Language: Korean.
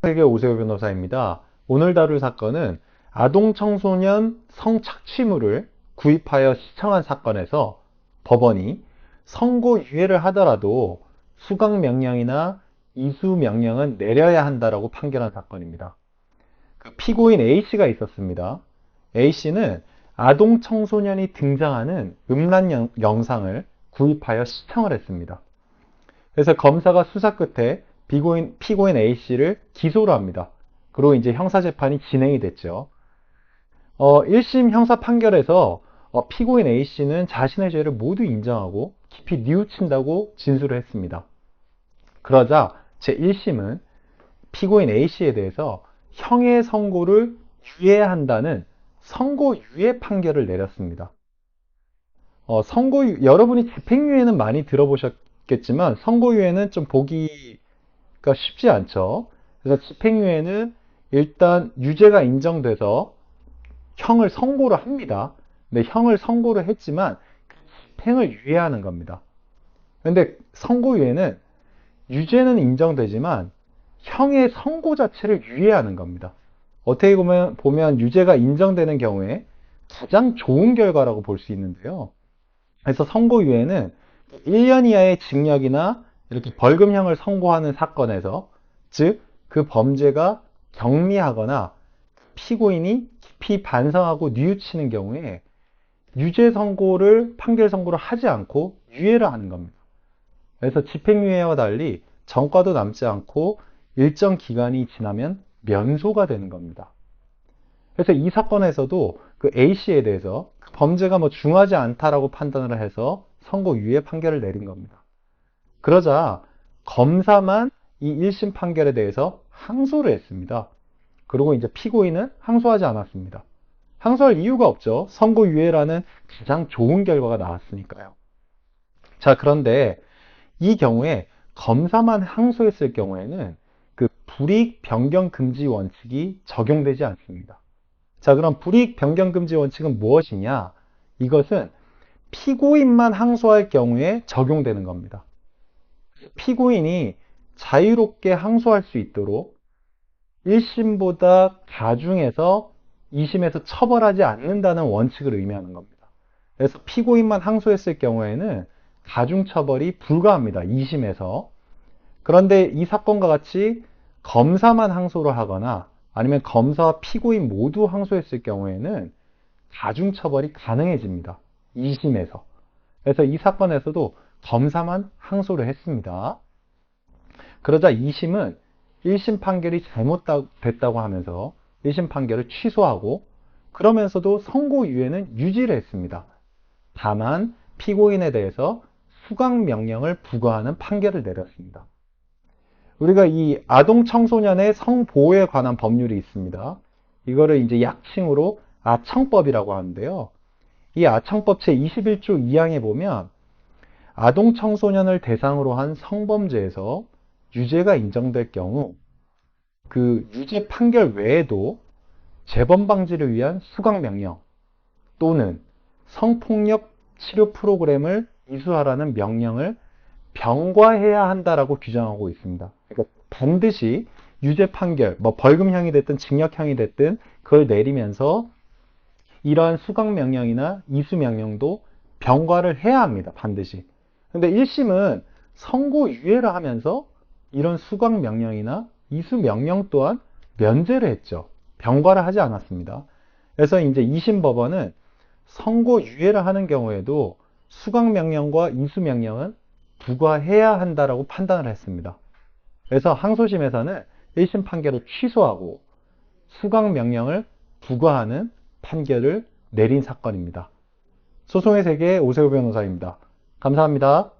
세계 오세호 변호사입니다. 오늘 다룰 사건은 아동 청소년 성착취물을 구입하여 시청한 사건에서 법원이 선고유예를 하더라도 수강명령이나 이수명령은 내려야 한다라고 판결한 사건입니다. 그 피고인 A씨가 있었습니다. A씨는 아동 청소년이 등장하는 음란 영상을 구입하여 시청을 했습니다. 그래서 검사가 수사 끝에 피고인 A씨를 기소를 합니다. 그리고 이제 형사재판이 진행이 됐죠. 1심 형사 판결에서 피고인 A씨는 자신의 죄를 모두 인정하고 깊이 뉘우친다고 진술을 했습니다. 그러자 제1심은 피고인 A씨에 대해서 형의 선고를 유예한다는 선고유예 판결을 내렸습니다. 여러분이 집행유예는 많이 들어보셨겠지만 선고유예는 좀 보기가 쉽지 않죠. 그래서 집행유예는 일단 유죄가 인정돼서 형을 선고를 합니다. 근데 형을 선고를 했지만 집행을 유예하는 겁니다. 근데 선고유예는 유죄는 인정되지만 형의 선고 자체를 유예하는 겁니다. 어떻게 보면 유죄가 인정되는 경우에 가장 좋은 결과라고 볼 수 있는데요. 그래서 선고유예는 1년 이하의 징역이나 이렇게 벌금형을 선고하는 사건에서, 즉 그 범죄가 경미하거나 피고인이 깊이 반성하고 뉘우치는 경우에 유죄 판결 선고를 하지 않고 유예를 하는 겁니다. 그래서 집행유예와 달리 전과도 남지 않고 일정 기간이 지나면 면소가 되는 겁니다. 그래서 이 사건에서도 그 A씨에 대해서 그 범죄가 중하지 않다라고 판단을 해서 선고유예 판결을 내린 겁니다. 그러자 검사만 이 1심 판결에 대해서 항소를 했습니다. 그리고 이제 피고인은 항소하지 않았습니다. 항소할 이유가 없죠. 선고유예라는 가장 좋은 결과가 나왔으니까요. 자, 그런데 이 경우에 검사만 항소했을 경우에는 그 불이익 변경 금지 원칙이 적용되지 않습니다. 자, 그럼 불이익 변경 금지 원칙은 무엇이냐? 이것은 피고인만 항소할 경우에 적용되는 겁니다. 피고인이 자유롭게 항소할 수 있도록 1심보다 가중해서 2심에서 처벌하지 않는다는 원칙을 의미하는 겁니다. 그래서 피고인만 항소했을 경우에는 가중처벌이 불가합니다. 2심에서. 그런데 이 사건과 같이 검사만 항소를 하거나 아니면 검사와 피고인 모두 항소했을 경우에는 가중처벌이 가능해집니다. 2심에서. 그래서 이 사건에서도 검사만 항소를 했습니다. 그러자 2심은 1심 판결이 잘못됐다고 하면서 1심 판결을 취소하고, 그러면서도 선고유예는 유지를 했습니다. 다만 피고인에 대해서 수강명령을 부과하는 판결을 내렸습니다. 우리가 이 아동 청소년의 성보호에 관한 법률이 있습니다. 이거를 이제 약칭으로 아청법이라고 하는데요. 이 아청법 제21조 2항에 보면 아동 청소년을 대상으로 한 성범죄에서 유죄가 인정될 경우 그 유죄 판결 외에도 재범 방지를 위한 수강명령 또는 성폭력 치료 프로그램을 이수하라는 명령을 병과해야 한다라고 규정하고 있습니다. 그러니까 반드시 유죄 판결, 벌금형이 됐든 징역형이 됐든 그걸 내리면서 이러한 수강명령이나 이수명령도 병과를 해야 합니다. 반드시. 근데 1심은 선고유예를 하면서 이런 수강명령이나 이수명령 또한 면제를 했죠. 병과를 하지 않았습니다. 그래서 이제 2심 법원은 선고유예를 하는 경우에도 수강명령과 이수명령은 부과해야 한다라고 판단을 했습니다. 그래서 항소심에서는 1심 판결을 취소하고 수강명령을 부과하는 판결을 내린 사건입니다. 소송의 세계 오세호 변호사입니다. 감사합니다.